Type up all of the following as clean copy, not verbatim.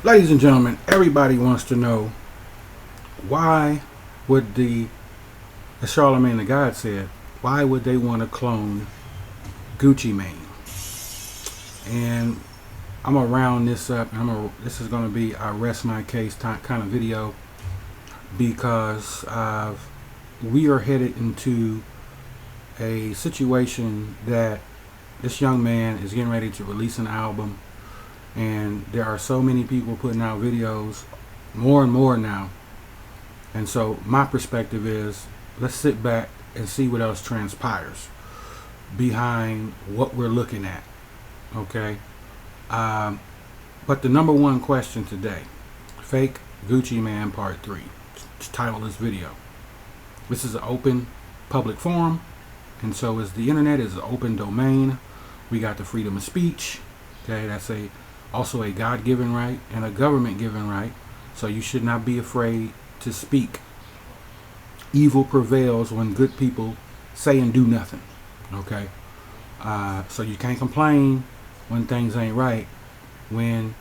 Ladies and gentlemen, everybody wants to know why would as Charlemagne the God said, why would they want to clone Gucci Mane? And I'm gonna round this up. This is gonna be a rest my case kind of video because we are headed into a situation that this young man is getting ready to release an album, and there are so many people putting out videos, more and more now. And so my perspective is, let's sit back and see what else transpires behind what we're looking at. Okay. But the number one question today, Fake Gucci Man Part 3, to title this video. This is an open public forum, and so as the internet is an open domain, we got the freedom of speech. Okay, that's also a God-given right and a government-given right. So you should not be afraid to speak. Evil prevails when good people say and do nothing. Okay, so you can't complain when things ain't right when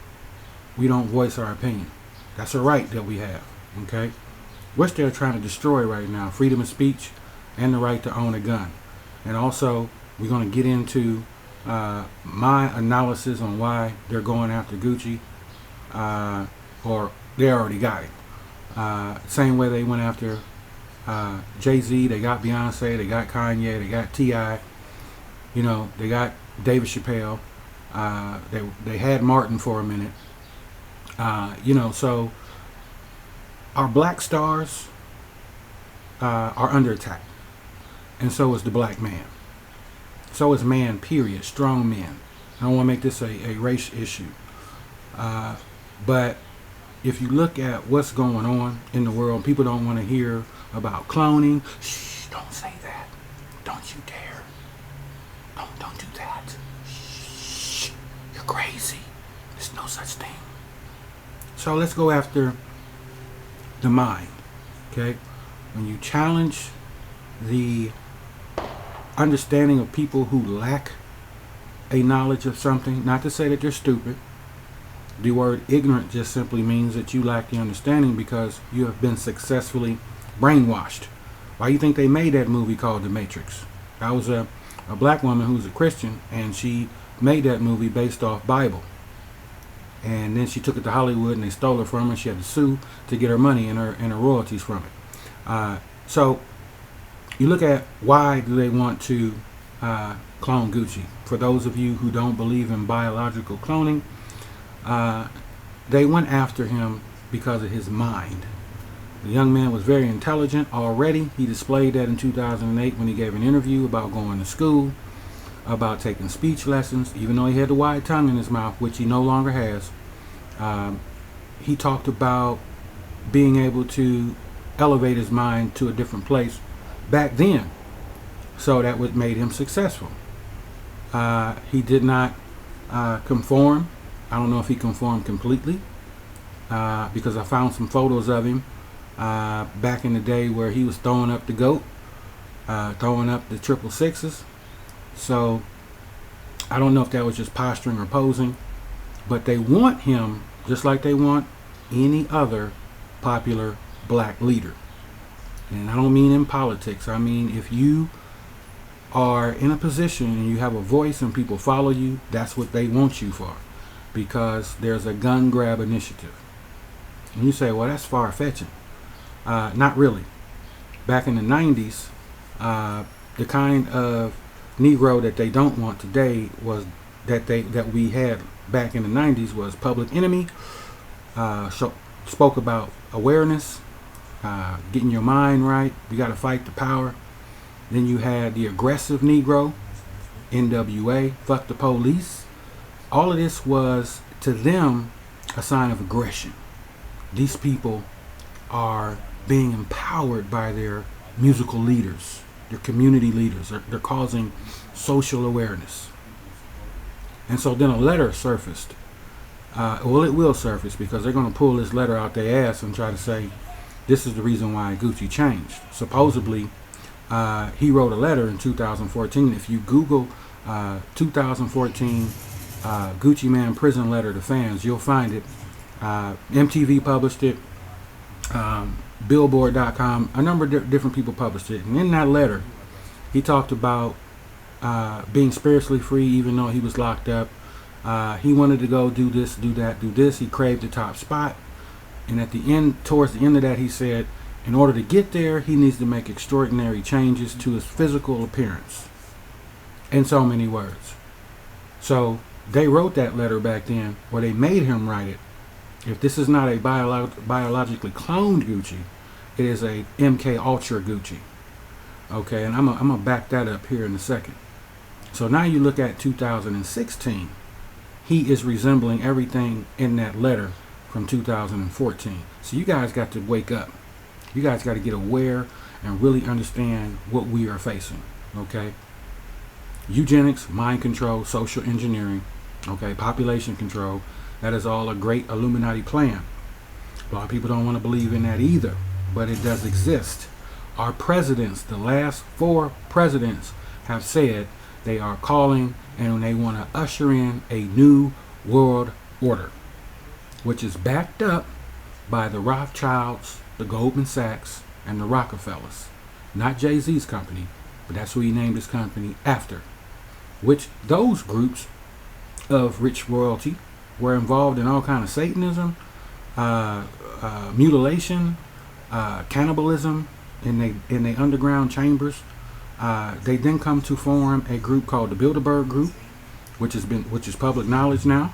we don't voice our opinion. That's a right that we have. Okay, which they're trying to destroy right now: freedom of speech and the right to own a gun. And also, we're going to get into my analysis on why they're going after Gucci, or they already got it. Same way they went after Jay-Z, they got Beyonce, they got Kanye, they got T.I., you know, they got David Chappelle, they had Martin for a minute, you know, so our black stars are under attack, and so is the black man. So is man, period. Strong men. I don't want to make this a race issue. But if you look at what's going on in the world, people don't want to hear about cloning. Shh, don't say that. Don't you dare. Don't do that. Shh, you're crazy. There's no such thing. So let's go after the mind. Okay? When you challenge the understanding of people who lack a knowledge of something, not to say that they're stupid. The word ignorant just simply means that you lack the understanding because you have been successfully brainwashed. Why do you think they made that movie called The Matrix? That was a black woman who's a Christian, and she made that movie based off Bible. And then she took it to Hollywood and they stole it from her. She had to sue to get her money and her royalties from it. So you look at why do they want to clone Gucci. For those of you who don't believe in biological cloning, they went after him because of his mind. The young man was very intelligent already. He displayed that in 2008 when he gave an interview about going to school, about taking speech lessons, even though he had the wide tongue in his mouth, which he no longer has. He talked about being able to elevate his mind to a different place back then, so that what made him successful. He did not conform. I don't know if he conformed completely, because I found some photos of him back in the day where he was throwing up the GOAT, throwing up the 666. So I don't know if that was just posturing or posing, but they want him just like they want any other popular black leader. And I don't mean in politics. I mean, if you are in a position and you have a voice and people follow you, that's what they want you for. Because there's a gun grab initiative. And you say, well, that's far-fetching. Not really. Back in the 90s, the kind of Negro that they don't want today was that we had back in the 90s was Public Enemy. Spoke about awareness. Getting your mind right. You got to fight the power. Then you had the aggressive Negro, NWA, fuck the police. All of this was to them a sign of aggression. These people are being empowered by their musical leaders, their community leaders. They're causing social awareness. And so then a letter surfaced. Well, it will surface because they're going to pull this letter out their ass and try to say, this is the reason why Gucci changed. Supposedly, he wrote a letter in 2014. If you Google 2014 Gucci Man prison letter to fans, you'll find it. MTV published it. Billboard.com. A number of different people published it. And in that letter, he talked about being spiritually free even though he was locked up. He wanted to go do this, do that, do this. He craved the top spot. And at the end, towards the end of that, he said, in order to get there, he needs to make extraordinary changes to his physical appearance. In so many words. So they wrote that letter back then, or they made him write it. If this is not a biologically cloned Gucci, it is a MK Ultra Gucci. Okay, and I'm gonna back that up here in a second. So now you look at 2016. He is resembling everything in that letter from 2014. So you guys got to wake up. You guys got to get aware and really understand what we are facing. Okay. Eugenics, mind control, social engineering, okay, population control. That is all a great Illuminati plan. A lot of people don't want to believe in that either, but it does exist. Our presidents, the last 4 presidents, have said they are calling and they want to usher in a new world order, which is backed up by the Rothschilds, the Goldman Sachs, and the Rockefellers. Not Jay-Z's company, but that's who he named his company after. Which those groups of rich royalty were involved in all kind of Satanism, mutilation, cannibalism in the underground chambers. They then come to form a group called the Bilderberg Group, which is public knowledge now.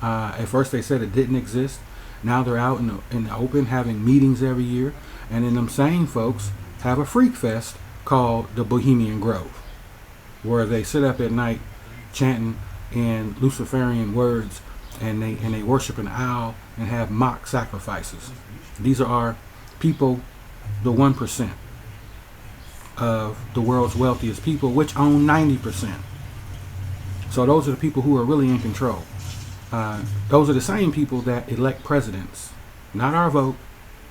At first they said it didn't exist. Now they're out in the open having meetings every year, and then them same folks have a freak fest called the Bohemian Grove, where they sit up at night chanting in Luciferian words, and they worship an owl and have mock sacrifices. These are people, the 1% of the world's wealthiest people, which own 90%. So those are the people who are really in control. Those are the same people that elect presidents. Not our vote,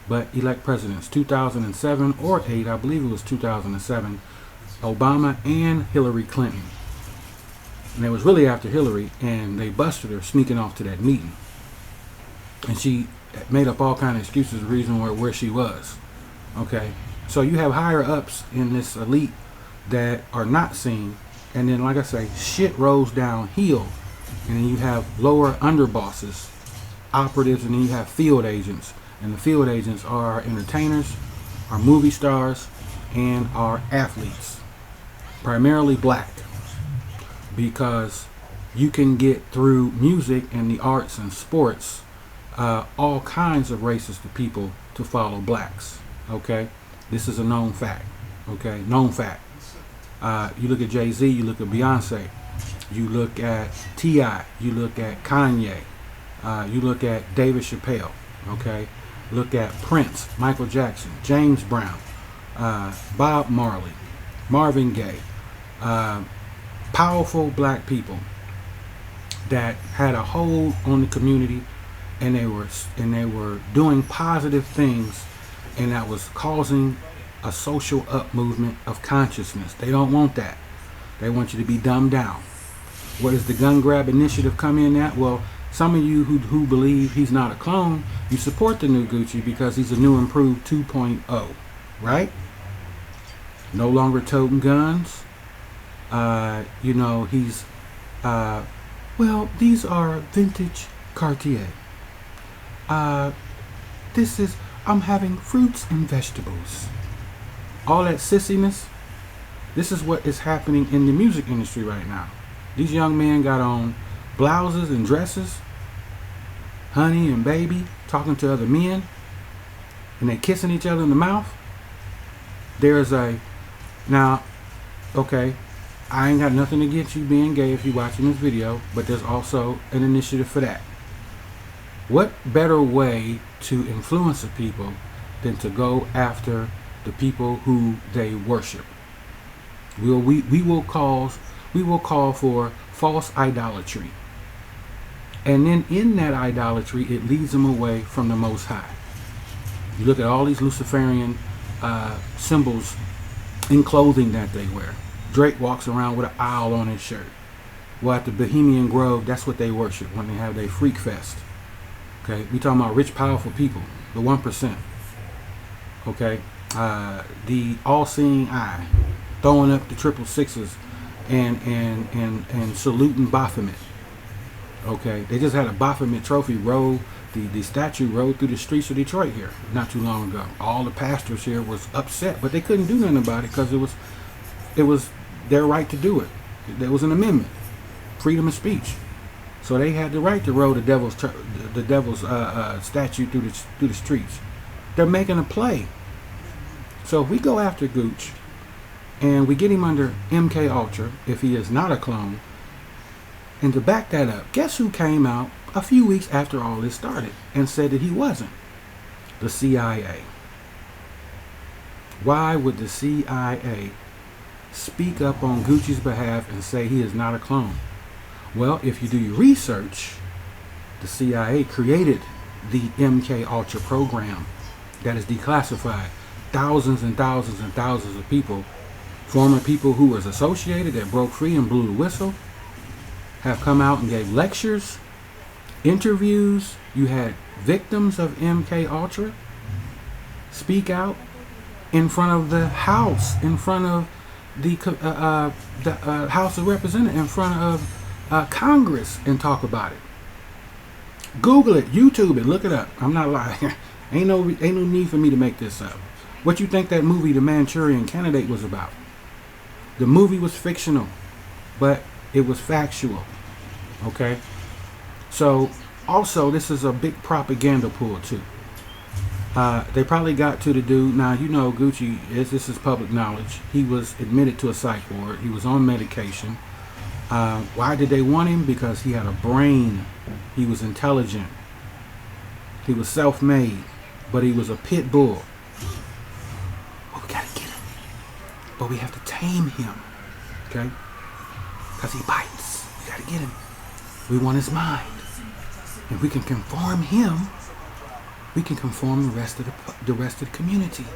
but elect presidents. 2007 or 8, I believe it was 2007, Obama and Hillary Clinton. And it was really after Hillary, and they busted her sneaking off to that meeting. And she made up all kind of excuses, the reason where she was. Okay, so you have higher ups in this elite that are not seen, and then, like I say, shit rolls downhill, and then you have lower underbosses, operatives, and then you have field agents. And the field agents are our entertainers, our movie stars, and our athletes, primarily black, because you can get through music and the arts and sports all kinds of races to people to follow blacks. Okay, this is a known fact. Okay, known fact. You look at Jay-Z, you look at Beyonce, you look at T.I., you look at Kanye, you look at David Chappelle. Okay, look at Prince, Michael Jackson, James Brown, Bob Marley, Marvin Gaye. Powerful black people that had a hold on the community, and they were doing positive things, and that was causing a social up movement of consciousness. They don't want that. They want you to be dumbed down. Where does the gun grab initiative come in at? Well, some of you who believe he's not a clone, you support the new Gucci because he's a new improved 2.0, right? No longer toting guns. He's, well, these are vintage Cartier. I'm having fruits and vegetables. All that sissiness, this is what is happening in the music industry right now. These young men got on blouses and dresses, honey and baby, talking to other men, and they kissing each other in the mouth. Okay, I ain't got nothing against you being gay if you're watching this video, but there's also an initiative for that. What better way to influence the people than to go after the people who they worship? We will call for false idolatry. And then in that idolatry, it leads them away from the Most High. You look at all these Luciferian symbols in clothing that they wear. Drake walks around with an owl on his shirt. Well, at the Bohemian Grove, that's what they worship when they have their freak fest. Okay, we talking about rich, powerful people, the 1%. Okay, the all-seeing eye, throwing up the triple sixes and saluting Baphomet. Okay, they just had a Baphomet trophy roll. The statue rode through the streets of Detroit here not too long ago. All the pastors here was upset, but they couldn't do nothing about it because it was their right to do it. There was an amendment, freedom of speech, so they had the right to roll the devil's statue through the streets. They're making a play. So if we go after Gooch and we get him under MK Ultra, if he is not a clone, and to back that up, guess who came out a few weeks after all this started and said that he wasn't? The CIA. Why would the CIA speak up on Gucci's behalf and say he is not a clone? Well, if you do your research, the CIA created the MK Ultra program that is declassified. Thousands and thousands and thousands of people, former people who was associated that broke free and blew the whistle, have come out and gave lectures, interviews. You had victims of MK Ultra speak out in front of the House, in front of the House of Representatives, in front of Congress, and talk about it. Google it, YouTube it, look it up. I'm not lying. Ain't no need for me to make this up. What you think that movie, The Manchurian Candidate, was about? The movie was fictional, but it was factual. Okay? So, also, this is a big propaganda pull, too. They probably got to the dude. Now, you know, Gucci, this is public knowledge. He was admitted to a psych ward. He was on medication. Why did they want him? Because he had a brain. He was intelligent. He was self-made. But he was a pit bull. But we gotta get him. But we have to tame him. Okay? Because he bites. We gotta get him. We want his mind. If we can conform him, we can conform the rest of the community.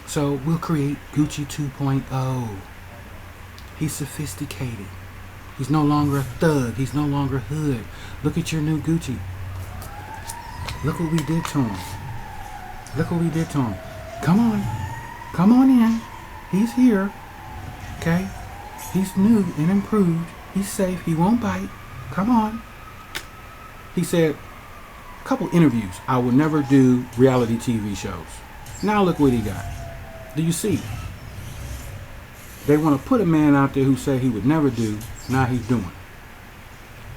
So we'll create Gucci 2.0. He's sophisticated. He's no longer a thug. He's no longer hood. Look at your new Gucci. Look what we did to him. Look what we did to him. Come on. Come on in. He's here. Okay? He's new and improved. He's safe. He won't bite. Come on. He said, a couple interviews, I will never do reality TV shows. Now look what he got. Do you see? They want to put a man out there who said he would never do. Now he's doing.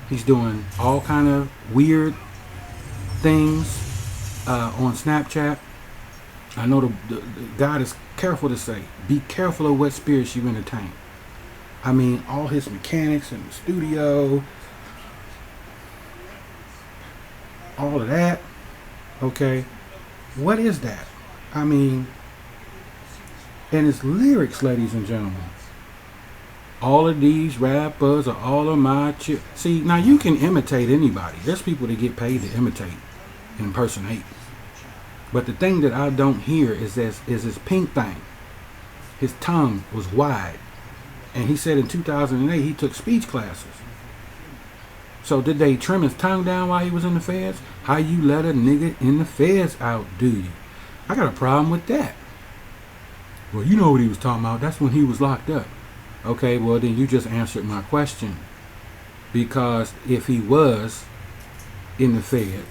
He's doing all kind of weird things on Snapchat. I know the God is careful to say, be careful of what spirits you entertain. I mean, all his mechanics in the studio, all of that. Okay, what is that? I mean, and his lyrics, ladies and gentlemen. All of these rappers are all of my See, now you can imitate anybody. There's people that get paid to imitate and impersonate. But the thing that I don't hear is his pink thing. His tongue was wide. And he said in 2008 he took speech classes. So did they trim his tongue down while he was in the feds? How you let a nigga in the feds out, do you? I got a problem with that. Well, you know what he was talking about. That's when he was locked up. Okay, well then you just answered my question. Because if he was in the fed,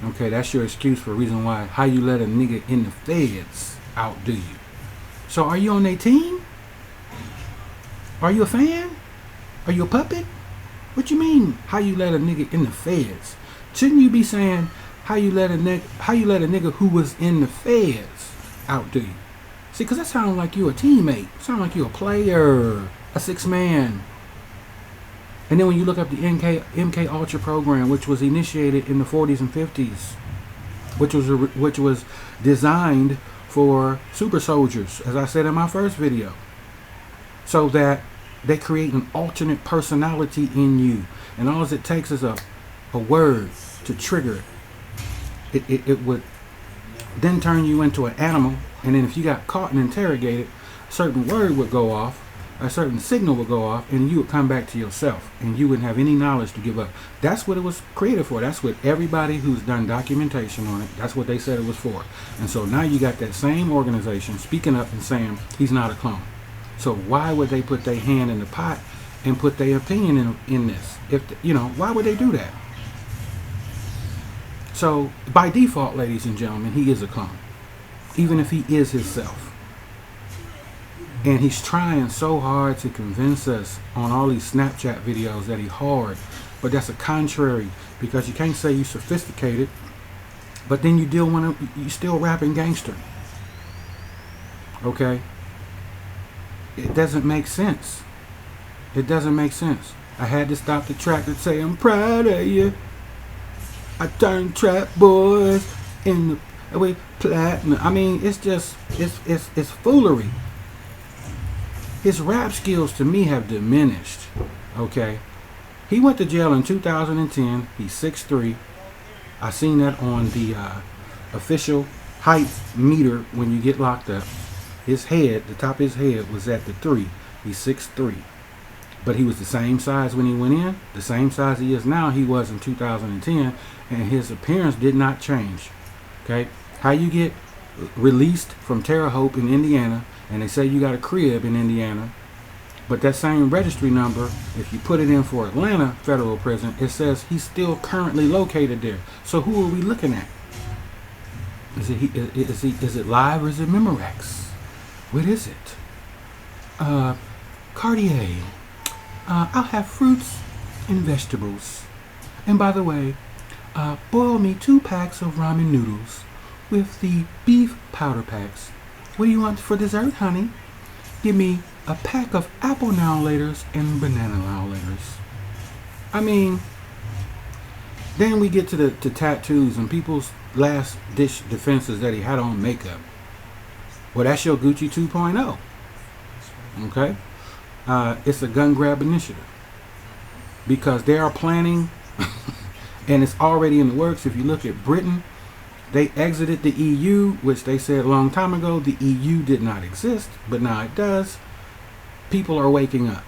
okay, that's your excuse for a reason why. How you let a nigga in the feds outdo you? So are you on their team? Are you a fan? Are you a puppet? What you mean? How you let a nigga in the feds? Shouldn't you be saying how you let a nigga who was in the feds outdo you? See, because that sounds like you a teammate. Sound like you a player, a six man. And then when you look up the MK Ultra program, which was initiated in the 40s and 50s, which was designed for super soldiers, as I said in my first video, so that they create an alternate personality in you, and all it takes is a word to trigger it. It would then turn you into an animal, and then if you got caught and interrogated, a certain word would go off, a certain signal would go off, and you would come back to yourself, and you wouldn't have any knowledge to give up. That's what it was created for. That's what everybody who's done documentation on it, that's what they said it was for. And so now you got that same organization speaking up and saying he's not a clone. So why would they put their hand in the pot and put their opinion in this? Why would they do that? So by default, ladies and gentlemen, he is a clone, even if he is himself. And he's trying so hard to convince us on all these Snapchat videos that he's hard. But that's a contrary, because you can't say you're sophisticated, but then you still rapping gangster. Okay? It doesn't make sense. It doesn't make sense. I had to stop the track and say, I'm proud of you. I turned trap boys in the way platinum. I mean, it's just, it's foolery. His rap skills to me have diminished. Okay? He went to jail in 2010. He's 6'3". I seen that on the official height meter when you get locked up. His head, the top of his head was at the 3. He's 6'3". But he was the same size when he went in, the same size he is now he was in 2010, and his appearance did not change. Okay? How you get released from Terre Haute in Indiana, and they say you got a crib in Indiana, but that same registry number, if you put it in for Atlanta federal prison, it says he's still currently located there. So who are we looking at? Is it live or is it Memorex? What is it? Cartier. I'll have fruits and vegetables. And by the way, boil me 2 packs of ramen noodles with the beef powder packs. What do you want for dessert, honey? Give me a pack of apple now laters and banana now laters. I mean, then we get to the tattoos and people's last dish defenses that he had on makeup. Well, that's your Gucci 2.0. Okay? It's a gun grab initiative. Because they are planning, and it's already in the works. If you look at Britain, they exited the EU, which they said a long time ago the EU did not exist, but now it does. People are waking up.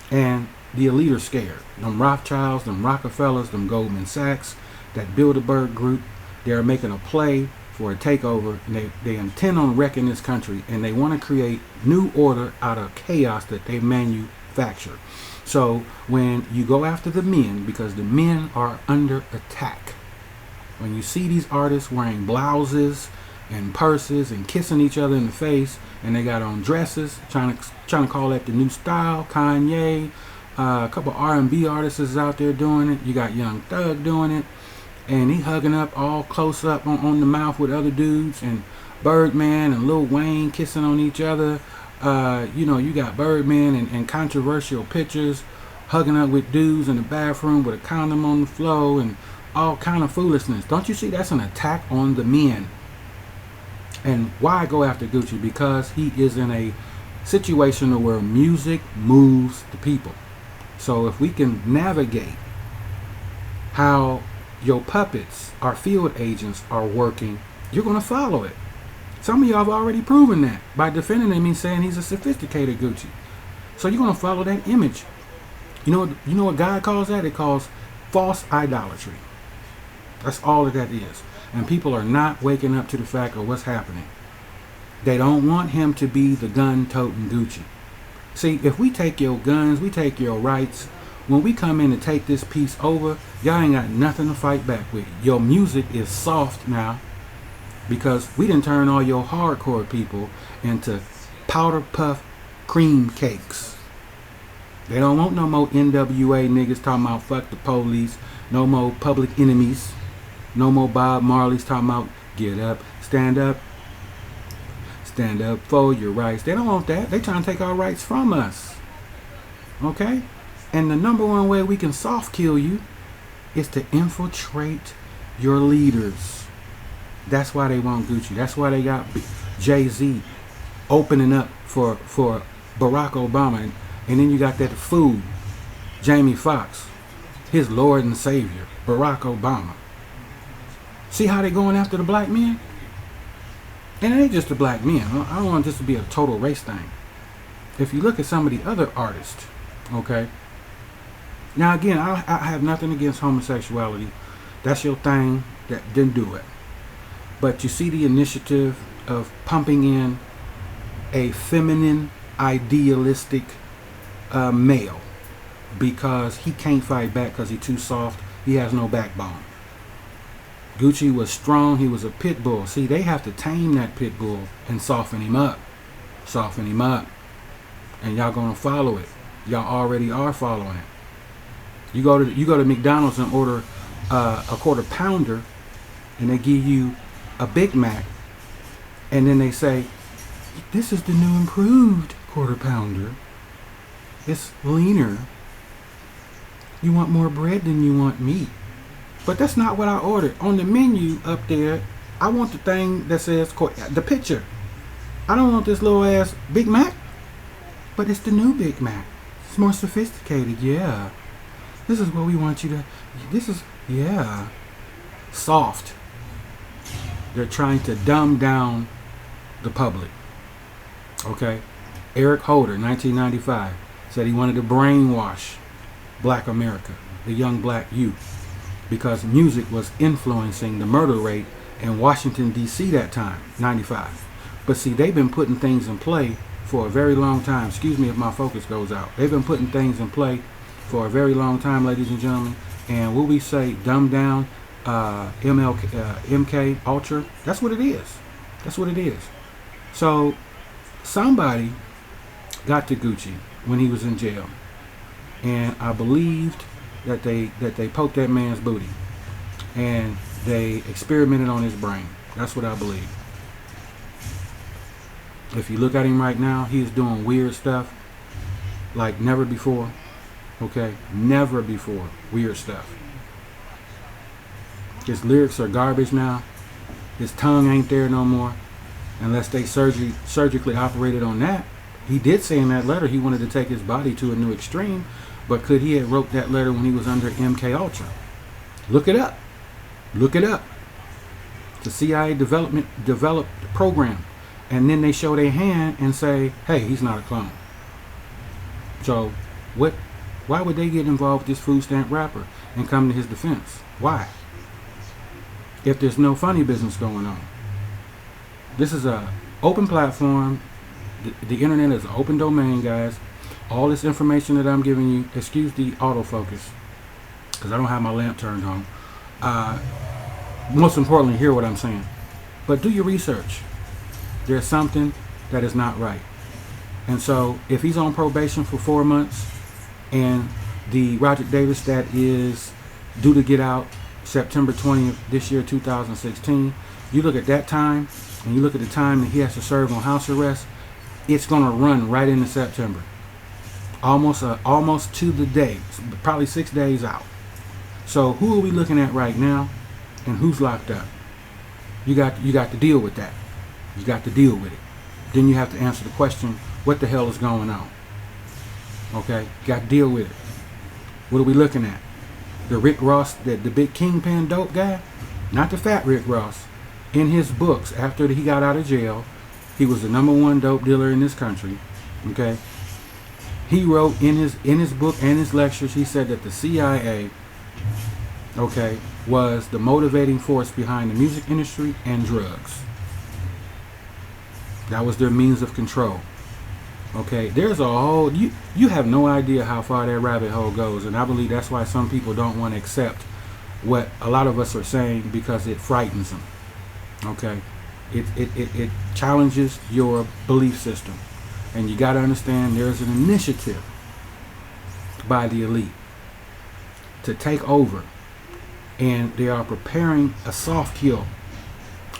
And the elite are scared. Them Rothschilds, them Rockefellers, them Goldman Sachs, that Bilderberg group, they're making a play for a takeover. And they intend on wrecking this country, and they want to create new order out of chaos that they manufacture. So when you go after the men, because the men are under attack, when you see these artists wearing blouses and purses and kissing each other in the face, and they got on dresses, trying to call that the new style. Kanye, a couple R&B artists is out there doing it. You got Young Thug doing it, and he hugging up all close up on the mouth with other dudes, and Birdman and Lil Wayne kissing on each other. You got Birdman and controversial pictures hugging up with dudes in the bathroom with a condom on the floor and all kind of foolishness. Don't you see that's an attack on the men? And why go after Gucci? Because he is in a situation where music moves the people. So if we can navigate how your puppets, our field agents, are working, you're going to follow it. Some of y'all have already proven that by defending him and saying he's a sophisticated Gucci. So you're going to follow that image. You know what God calls that? It calls false idolatry. That's all that is. And people are not waking up to the fact of what's happening. They don't want him to be the gun-toting Gucci. See, if we take your guns, we take your rights, when we come in to take this piece over, y'all ain't got nothing to fight back with. Your music is soft now because we didn't turn all your hardcore people into powder puff cream cakes. They don't want no more NWA niggas talking about fuck the police, no more Public Enemies, no more Bob Marley's talking about get up for your rights. They don't want that. They trying to take our rights from us. Okay? And the number one way we can soft kill you is to infiltrate your leaders. That's why they want Gucci. That's why they got Jay-Z opening up for Barack Obama. And then you got that fool, Jamie Foxx, his Lord and Savior, Barack Obama. See how they going after the black men? And it ain't just the black men. I don't want this to be a total race thing. if you look at some of the other artists, okay. Now again, I have nothing against homosexuality. That's your thing. That didn't do it. But you see the initiative of pumping in a feminine, idealistic male because he can't fight back because he's too soft. He has no backbone. Gucci was strong. He was a pit bull. See, they have to tame that pit bull and soften him up. Soften him up. And y'all gonna follow it. Y'all already are following it. You go to McDonald's and order a quarter pounder, and they give you a Big Mac, and then they say, "This is the new improved quarter pounder. It's leaner. You want more bread than you want meat." But that's not what I ordered. On the menu up there, I want the thing that says the picture. I don't want this little ass Big Mac, but it's the new Big Mac. It's more sophisticated, yeah. This is what we want you to, this is, yeah. Soft. They're trying to dumb down the public. Okay? Eric Holder, 1995, said he wanted to brainwash black America, the young black youth, because music was influencing the murder rate in Washington, D.C. that time, 95. But see, they've been putting things in play for a very long time. Excuse me if my focus goes out. They've been putting things in play for a very long time, ladies and gentlemen. And what we say, dumb down, MK Ultra, that's what it is. That's what it is. So somebody got to Gucci when he was in jail, and I believed that they poked that man's booty and they experimented on his brain. That's what I believe. If you look at him right now, he is doing weird stuff like never before. Okay, never before. Weird stuff. His lyrics are garbage now. His tongue ain't there no more, unless they surgically operated on that. He did say in that letter he wanted to take his body to a new extreme, but could he have wrote that letter when he was under MK Ultra? Look it up. Look it up. The CIA developed the program, and then they show their hand and say, "Hey, he's not a clone." So, what? Why would they get involved with this food stamp rapper and come to his defense? Why? If there's no funny business going on. This is a open platform. The internet is an open domain, guys. All this information that I'm giving you, excuse the autofocus, because I don't have my lamp turned on. Most importantly, hear what I'm saying. But do your research. There's something that is not right. And so, if he's on probation for 4 months, and the Roger Davis that is due to get out September 20th this year, 2016, you look at that time, and you look at the time that he has to serve on house arrest, it's going to run right into September. Almost to the day, probably 6 days out. So who are we looking at right now, and who's locked up? You got to deal with that. You got to deal with it. Then you have to answer the question, what the hell is going on? Okay, got to deal with it. What are we looking at? The Rick Ross, the big kingpin dope guy? Not the fat Rick Ross. In his books, after he got out of jail, he was the #1 dope dealer in this country. Okay, he wrote in his book and his lectures, he said that the CIA, okay, was the motivating force behind the music industry and drugs. That was their means of control. Okay, there's a whole, you have no idea how far that rabbit hole goes, and I believe that's why some people don't want to accept what a lot of us are saying, because it frightens them. Okay, it challenges your belief system, and you got to understand there's an initiative by the elite to take over, and they are preparing a soft kill.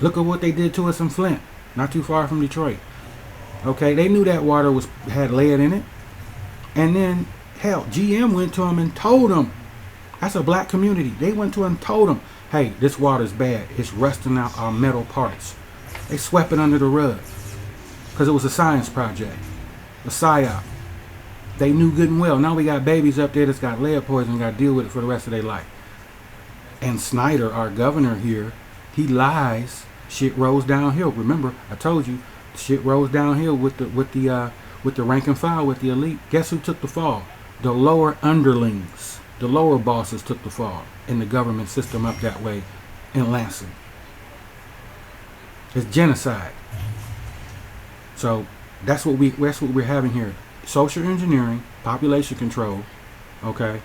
Look at what they did to us in Flint, not too far from Detroit. Okay, they knew that water had lead in it, and then hell, GM went to them and told them. That's a black community. They went to him and told them, "Hey, this water's bad. It's rusting out our metal parts." They swept it under the rug because it was a science project, a psyop. They knew good and well. Now we got babies up there that's got lead poison and got to deal with it for the rest of their life. And Snyder, our governor here, he lies. Shit rolls downhill. Remember, I told you, shit rolls downhill with with the rank and file, with the elite, guess who took the fall? The lower underlings, the lower bosses took the fall in the government system up that way in Lansing. It's genocide. So that's what we're having here. Social engineering, population control, okay,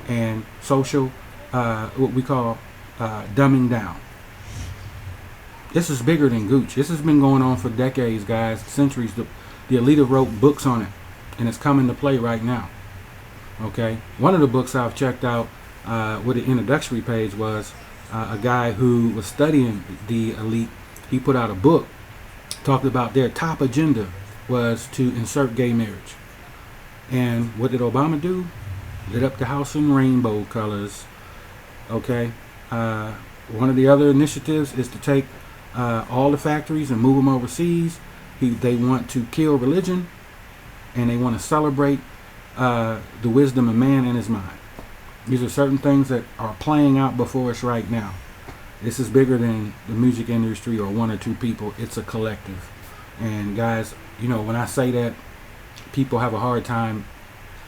and social what we call dumbing down. This is bigger than Gooch. This has been going on for decades, guys, centuries. The elite wrote books on it, and it's coming to play right now. Okay, one of the books I've checked out with the introductory page was a guy who was studying the elite. He put out a book, talked about their top agenda was to insert gay marriage. And what did Obama do? Lit up the house in rainbow colors. Okay, one of the other initiatives is to take all the factories and move them overseas. They want to kill religion, and they want to celebrate the wisdom of man and his mind. These are certain things that are playing out before us right now. This is bigger than the music industry or one or two people. It's a collective. And guys, you know, when I say that, people have a hard time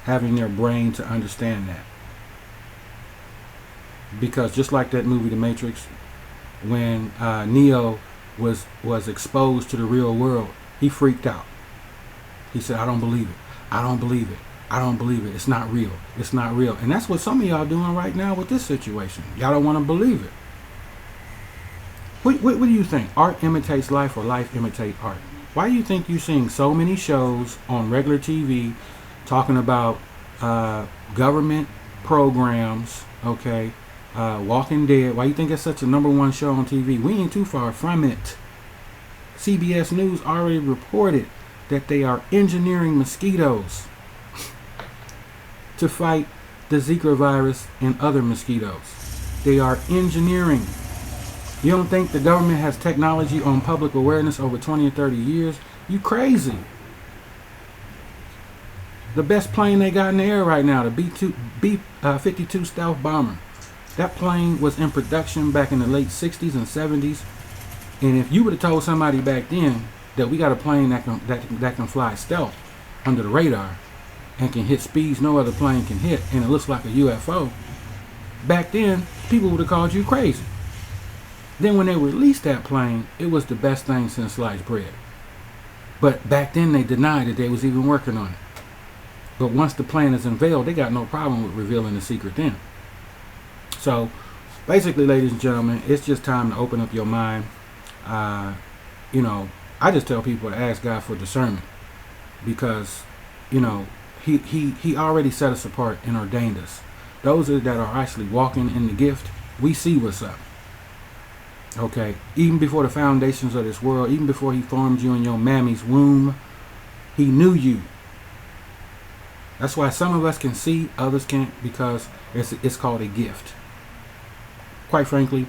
having their brain to understand that. Because just like that movie, The Matrix, when Neo was exposed to the real world, he freaked out. He said, I don't believe it. I don't believe it. I don't believe it. It's not real. It's not real. And that's what some of y'all doing right now with this situation. Y'all don't want to believe it. What do you think? Art imitates life or life imitates art? Why do you think you're seeing so many shows on regular TV talking about government programs, okay, Walking Dead? Why do you think it's such a #1 show on TV? We ain't too far from it. CBS News already reported that they are engineering mosquitoes to fight the Zika virus and other mosquitoes. They are engineering. You don't think the government has technology on public awareness over 20 or 30 years? You crazy. The best plane they got in the air right now, the B-52 stealth bomber. That plane was in production back in the late 60s and 70s. And if you would have told somebody back then that we got a plane that can fly stealth under the radar and can hit speeds no other plane can hit, and it looks like a UFO, back then people would have called you crazy. Then when they released that plane, it was the best thing since sliced bread. But back then they denied that they was even working on it. But once the plane is unveiled, they got no problem with revealing the secret then. So basically, ladies and gentlemen, it's just time to open up your mind. You know, I just tell people to ask God for discernment, because, you know, he already set us apart and ordained us. Those that are actually walking in the gift, we see what's up. Okay, even before the foundations of this world, even before he formed you in your mammy's womb, he knew you. That's why some of us can see, others can't, because it's called a gift. Quite frankly.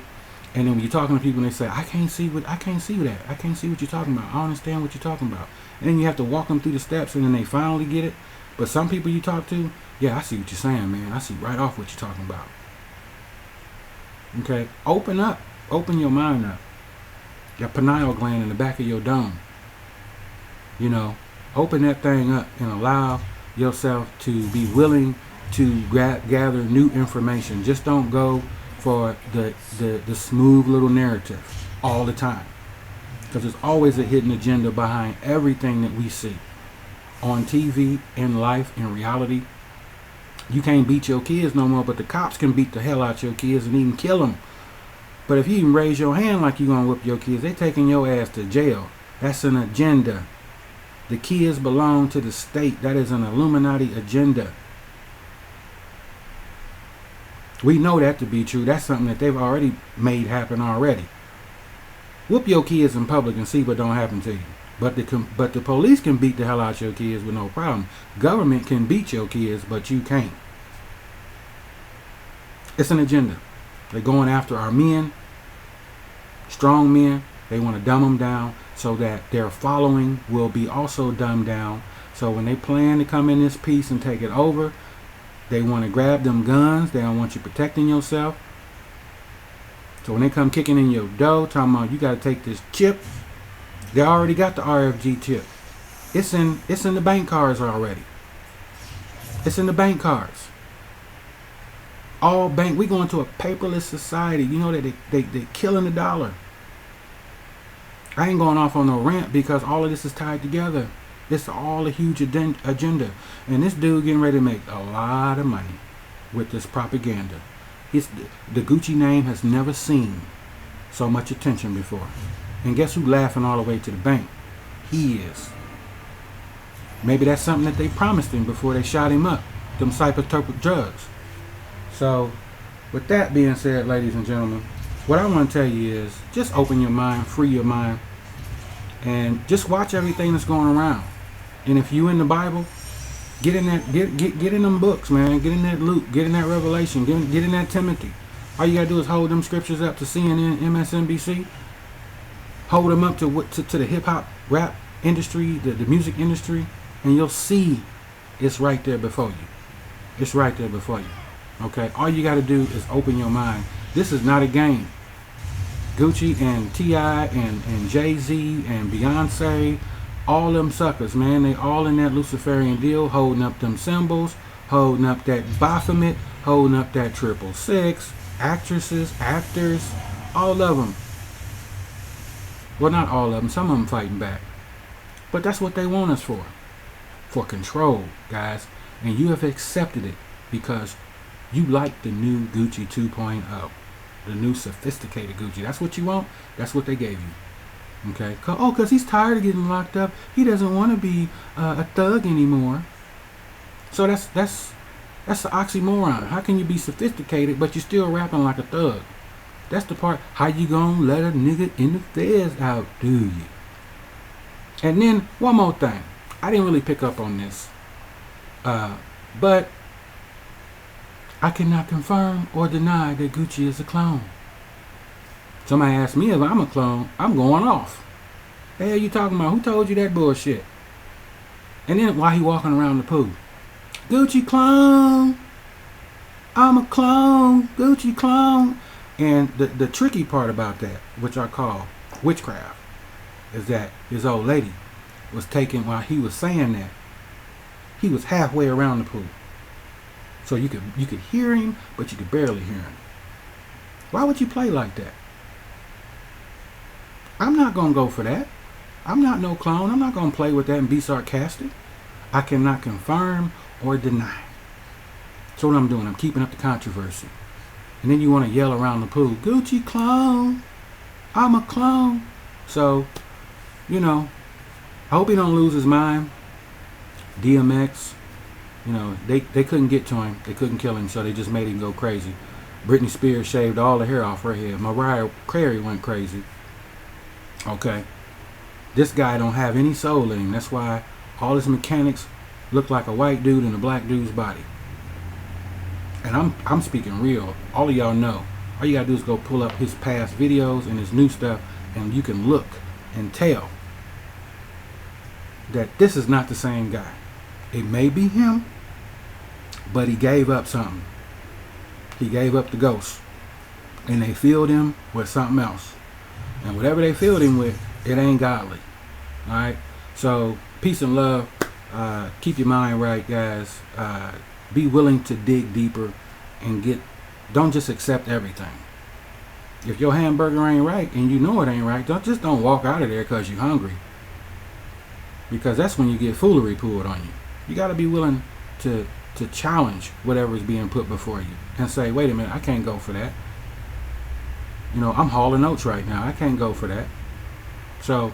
And then when you're talking to people and they say, I can't see that. I can't see what you're talking about. I don't understand what you're talking about. And then you have to walk them through the steps, and then they finally get it. But some people you talk to, yeah, I see what you're saying, man. I see right off what you're talking about. Okay, open up. Open your mind up. Your pineal gland in the back of your dome. You know, open that thing up and allow yourself to be willing to gather new information. Just don't go for the smooth little narrative all the time, because there's always a hidden agenda behind everything that we see on TV, in life, in reality. You can't beat your kids no more, but the cops can beat the hell out your kids and even kill them. But if you even raise your hand like you're gonna whip your kids, they taking your ass to jail. That's an agenda. The kids belong to the state. That is an Illuminati agenda. We know that to be true. That's something that they've already made happen already. Whoop your kids in public and see what don't happen to you. But the police can beat the hell out your kids with no problem. Government can beat your kids, but you can't. It's an agenda. They're going after our men, strong men. They want to dumb them down so that their following will be also dumbed down. So when they plan to come in this piece and take it over, they want to grab them guns. They don't want you protecting yourself. So when they come kicking in your door, talking about you got to take this chip, they already got the RFG chip. It's in the bank cards already. It's in the bank cards. All bank. We going to a paperless society. You know that they killing the dollar. I ain't going off on no rant because all of this is tied together. It's all a huge agenda. And this dude getting ready to make a lot of money with this propaganda. The Gucci name has never seen so much attention before. And guess who laughing all the way to the bank? He is. Maybe that's something that they promised him before they shot him up. Them psychotropic drugs. So, with that being said, ladies and gentlemen, what I want to tell you is just open your mind, free your mind, and just watch everything that's going around. And if you in the Bible, get in that, get in them books, man. Get in that Luke, get in that Revelation, get in that Timothy. All you gotta do is hold them scriptures up to CNN, MSNBC. Hold them up to the hip hop, rap industry, the music industry, and you'll see it's right there before you. It's right there before you. Okay, all you got to do is open your mind. This is not a game. Gucci and T.I. and Jay-Z and Beyonce, all them suckers, man, they all in that Luciferian deal, holding up them symbols, holding up that Baphomet, holding up that 666, actresses, actors, all of them. Well, not all of them, some of them fighting back. But that's what they want us for control, guys. And you have accepted it because you like the new Gucci 2.0, the new sophisticated Gucci. That's what you want. That's what they gave you. Okay. Because he's tired of getting locked up. He doesn't want to be a thug anymore. So that's an oxymoron. How can you be sophisticated but you're still rapping like a thug? That's the part. How you gonna let a nigga in the feds out, do you? And then one more thing. I didn't really pick up on this, but I cannot confirm or deny that Gucci is a clone. Somebody asked me if I'm a clone, I'm going off. The hell you talking about? Who told you that bullshit? And then while he walking around the pool, Gucci clone, I'm a clone, Gucci clone. And the tricky part about that, which I call witchcraft, is that his old lady was taken while he was saying that. He was halfway around the pool. So you could hear him, but you could barely hear him. Why would you play like that? I'm not going to go for that. I'm not no clone. I'm not going to play with that and be sarcastic. I cannot confirm or deny. So what I'm doing, I'm keeping up the controversy. And then you want to yell around the pool, Gucci clone, I'm a clone. So, you know, I hope he don't lose his mind. DMX, you know, they couldn't get to him. They couldn't kill him, so they just made him go crazy. Britney Spears shaved all the hair off her head. Mariah Carey went crazy. Okay. This guy don't have any soul in him. That's why all his mechanics look like a white dude in a black dude's body. And I'm speaking real. All of y'all know. All you gotta do is go pull up his past videos and his new stuff, and you can look and tell that this is not the same guy. It may be him, but he gave up something. He gave up the ghost. And they filled him with something else. And whatever they filled him with, it ain't godly. Alright? So, peace and love. Keep your mind right, guys. Be willing to dig deeper and don't just accept everything. If your hamburger ain't right and you know it ain't right, don't walk out of there because you're hungry. Because that's when you get foolery pulled on you. You got to be willing to challenge whatever is being put before you and say, wait a minute, I can't go for that. You know, I'm hauling oats right now. I can't go for that. So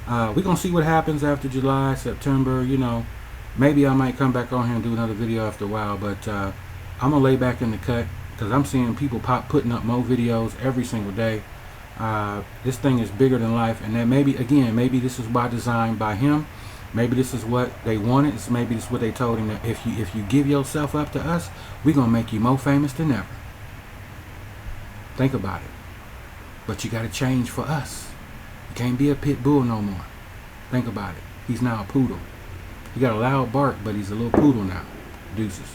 we're going to see what happens after July, September. You know, maybe I might come back on here and do another video after a while. But I'm going to lay back in the cut because I'm seeing people putting up more videos every single day. This thing is bigger than life. And then maybe this is by design by him. Maybe this is what they wanted. Maybe this is what they told him, that if you give yourself up to us, we're going to make you more famous than ever. Think about it. But you got to change for us. You can't be a pit bull no more. Think about it. He's now a poodle. He got a loud bark, but he's a little poodle now. Deuces.